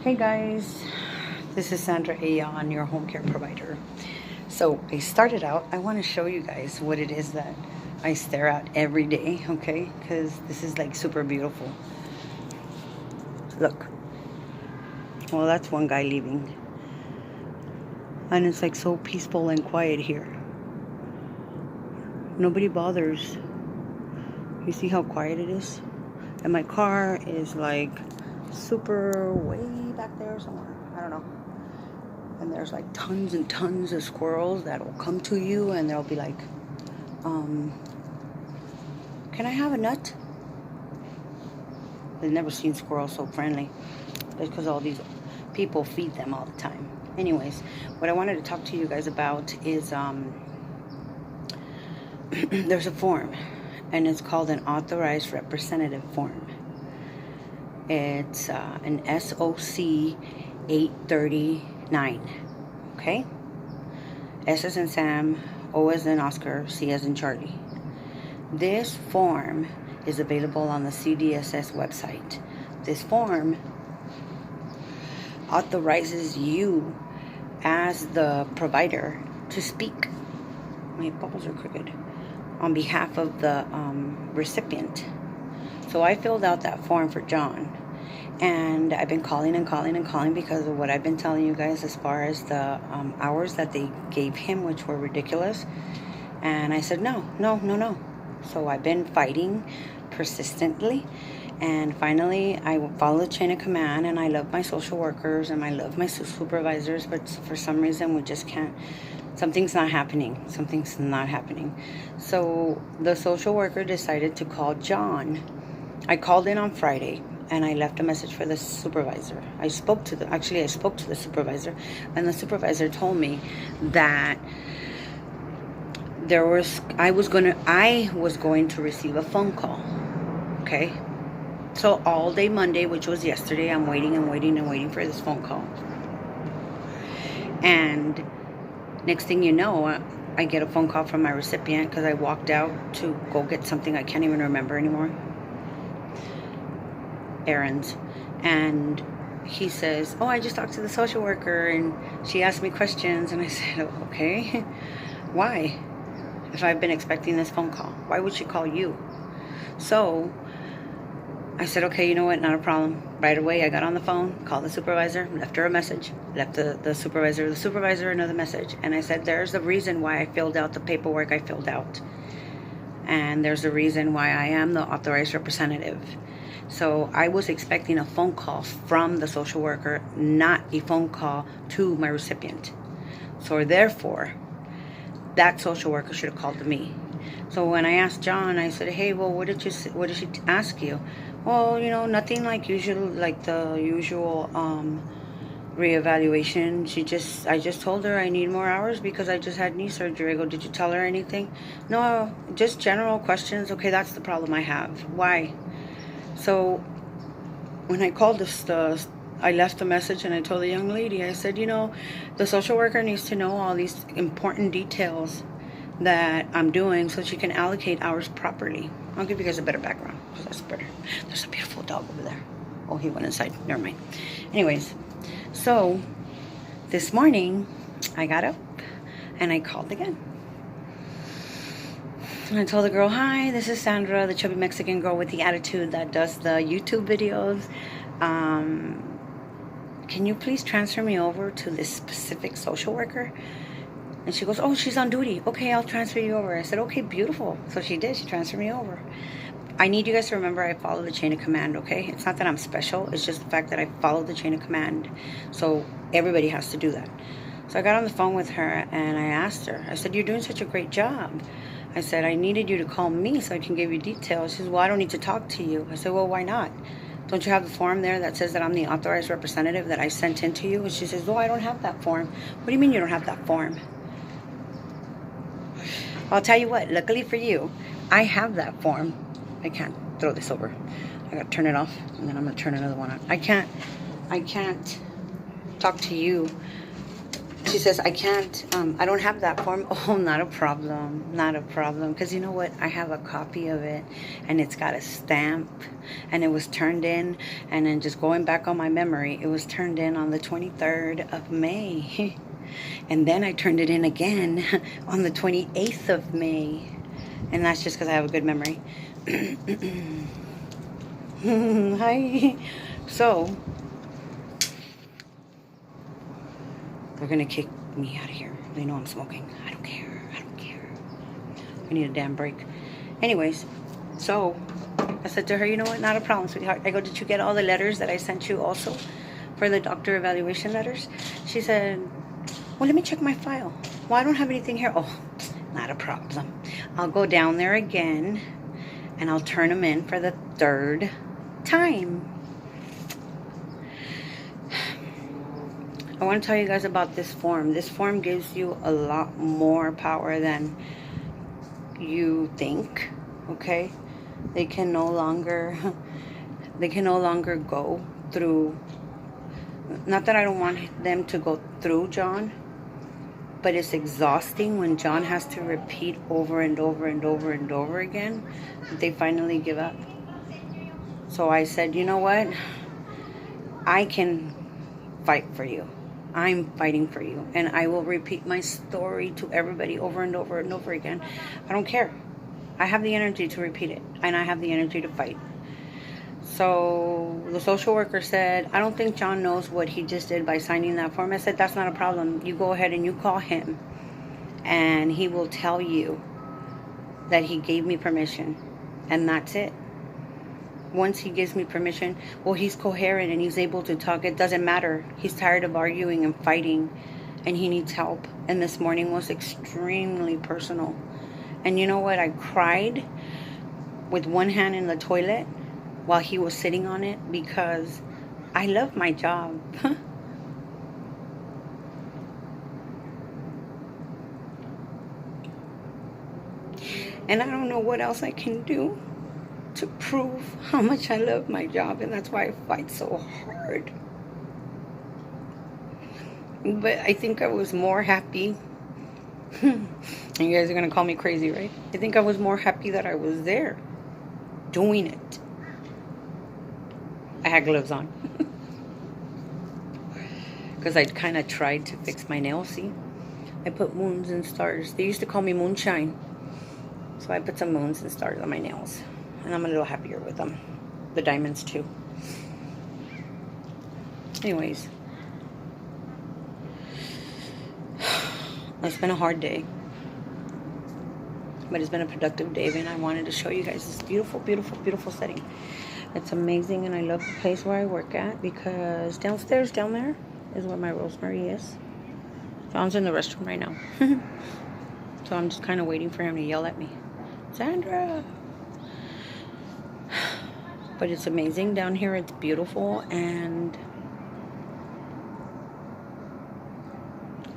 Hey guys, this is Sandra Ayon, your home care provider. So I started out, I want to show you guys what it is that I stare at every day, okay? Because this is like super beautiful. Look. Well, that's one guy leaving. And it's like so peaceful and quiet here. Nobody bothers. You see how quiet it is? And my car is like super way back there somewhere. I don't know. And there's like tons and tons of squirrels that will come to you and they'll be like, can I have a nut? I've never seen squirrels so friendly. That's because all these people feed them all the time. Anyways, what I wanted to talk to you guys about is there's a form and it's called an Authorized Representative form. It's an SOC 839. Okay? S as in Sam, O as in Oscar, C as in Charlie. This form is available on the CDSS website. This form authorizes you as the provider to speak. My bubbles are crooked. On behalf of the recipient. So I filled out that form for John. And I've been calling because of what I've been telling you guys as far as the hours that they gave him, which were ridiculous. And I said, no. So I've been fighting persistently. And finally, I follow the chain of command. And I love my social workers and I love my supervisors. But for some reason, we just can't. Something's not happening. So the social worker decided to call John. I called in on Friday. And I left a message for the supervisor. I spoke to the supervisor, and the supervisor told me that I was going to receive a phone call. Okay? So all day Monday, which was yesterday, I'm waiting for this phone call. And next thing you know, I get a phone call from my recipient because I walked out to go get something I can't even remember anymore. Errands, and he says, I just talked to the social worker and she asked me questions. And I said, okay, why? If I've been expecting this phone call, why would she call you? So I said, okay, you know what, not a problem. Right away I got on the phone, called the supervisor, left her a message, left the supervisor another message, and I said, there's a reason why I filled out the paperwork I filled out, and there's a reason why I am the authorized representative. So I was expecting a phone call from the social worker, not a phone call to my recipient. So therefore, that social worker should have called me. So when I asked John, I said, hey, well, what did she ask you? Well, nothing like the usual reevaluation. I just told her I need more hours because I just had knee surgery. I go, did you tell her anything? No, just general questions. Okay, that's the problem I have. Why? So when I called I left a message and I told the young lady, I said, the social worker needs to know all these important details that I'm doing so she can allocate hours properly. I'll give you guys a better background because that's better. There's a beautiful dog over there. Oh, he went inside. Never mind. Anyways, so this morning I got up and I called again. And I told the girl, hi, this is Sandra, the chubby Mexican girl with the attitude that does the YouTube videos. Can you please transfer me over to this specific social worker? And she goes, oh, she's on duty. Okay, I'll transfer you over. I said, okay, beautiful. So she did. She transferred me over. I need you guys to remember I follow the chain of command, okay? It's not that I'm special. It's just the fact that I follow the chain of command. So everybody has to do that. So I got on the phone with her and I asked her. I said, you're doing such a great job. I said, I needed you to call me so I can give you details. She says, well, I don't need to talk to you. I said, well, why not? Don't you have the form there that says that I'm the authorized representative that I sent in to you? And she says, well, I don't have that form. What do you mean you don't have that form? I'll tell you what, luckily for you, I have that form. I can't throw this over. I gotta turn it off and then I'm gonna turn another one on. I can't talk to you She says, I can't, I don't have that form. Oh, not a problem. Not a problem. Because you know what? I have a copy of it. And it's got a stamp. And it was turned in. And then just going back on my memory, it was turned in on the 23rd of May. And then I turned it in again on the 28th of May. And that's just because I have a good memory. Hi. So, they're going to kick me out of here. They know I'm smoking. I don't care. I don't care. I need a damn break. Anyways, so I said to her, you know what? Not a problem, sweetheart. I go, did you get all the letters that I sent you also for the doctor evaluation letters? She said, well, let me check my file. Well, I don't have anything here. Oh, not a problem. I'll go down there again and I'll turn them in for the 3rd time. I want to tell you guys about this form. This form gives you a lot more power than you think, okay? They can no longer go through, not that I don't want them to go through John, but it's exhausting when John has to repeat over and over and over and over again. They finally give up. So I said, you know what? I can fight for you. I'm fighting for you. And I will repeat my story to everybody over and over and over again. I don't care. I have the energy to repeat it. And I have the energy to fight. So the social worker said, I don't think John knows what he just did by signing that form. I said, that's not a problem. You go ahead and you call him. And he will tell you that he gave me permission. And that's it. Once he gives me permission, well, he's coherent and he's able to talk. It doesn't matter. He's tired of arguing and fighting and he needs help. And this morning was extremely personal. And you know what? I cried with one hand in the toilet while he was sitting on it because I love my job. And I don't know what else I can do to prove how much I love my job, and that's why I fight so hard. But I think I was more happy. And you guys are gonna call me crazy, right? I think I was more happy that I was there doing it. I had gloves on because I kind of tried to fix my nails. See, I put moons and stars. They used to call me moonshine, so I put some moons and stars on my nails. And I'm a little happier with them. The diamonds too. Anyways. It's been a hard day. But it's been a productive day. And I wanted to show you guys this beautiful, beautiful, beautiful setting. It's amazing. And I love the place where I work at. Because downstairs, down there, is where my Rosemary is. John's in the restroom right now. So I'm just kind of waiting for him to yell at me. Sandra! But it's amazing down here. It's beautiful and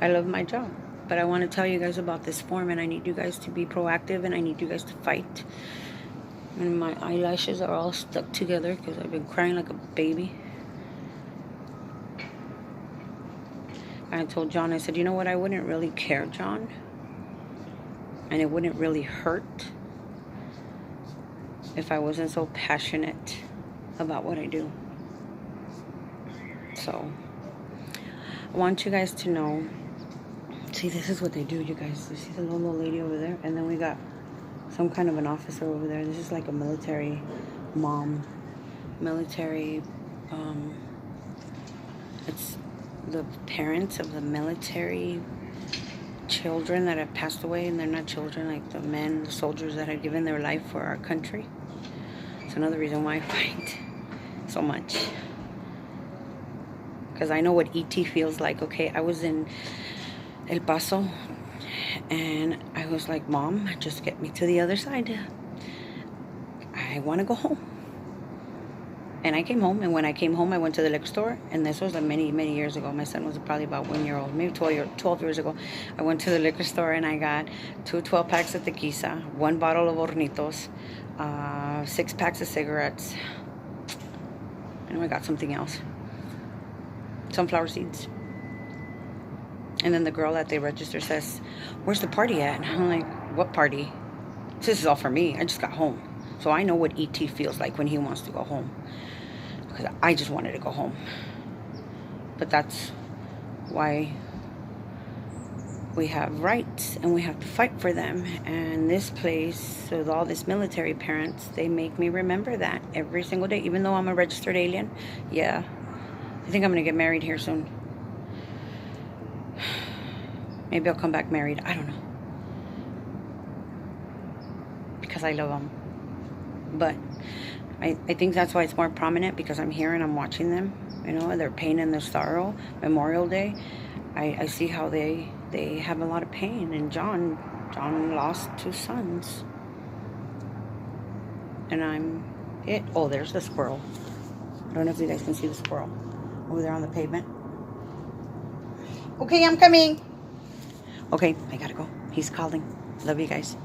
I love my job. But I want to tell you guys about this form and I need you guys to be proactive and I need you guys to fight. And my eyelashes are all stuck together because I've been crying like a baby. I told John, I said, you know what? I wouldn't really care, John. And it wouldn't really hurt if I wasn't so passionate about what I do. So, I want you guys to know, see, this is what they do, you guys. You see the little lady over there? And then we got some kind of an officer over there. This is like a military mom. Military, it's the parents of the military children that have passed away, and they're not children, like the men, the soldiers that have given their life for our country. It's another reason why I fight so much. Because I know what ET feels like. Okay, I was in El Paso, and I was like, Mom, just get me to the other side. I want to go home. And I came home, and when I came home, I went to the liquor store, and this was many, many years ago. My son was probably about 1 year old, maybe 12 years ago. I went to the liquor store, and I got 2 12-packs of tequila, 1 bottle of Hornitos, 6 packs of cigarettes. I know I got something else. Sunflower seeds. And then the girl at the register says, where's the party at? And I'm like, what party? This is all for me. I just got home. So I know what ET feels like when he wants to go home. Because I just wanted to go home. But that's why we have rights and we have to fight for them. And this place, with all this military parents, they make me remember that every single day. Even though I'm a registered alien. Yeah. I think I'm going to get married here soon. Maybe I'll come back married. I don't know. Because I love them. But I think that's why it's more prominent, because I'm here and I'm watching them. You know, their pain and their sorrow. Memorial Day. I see how they have a lot of pain. And John lost 2 sons. And oh, there's the squirrel. I don't know if you guys can see the squirrel over there on the pavement. Okay, I'm coming. Okay, I gotta go. He's calling. Love you guys.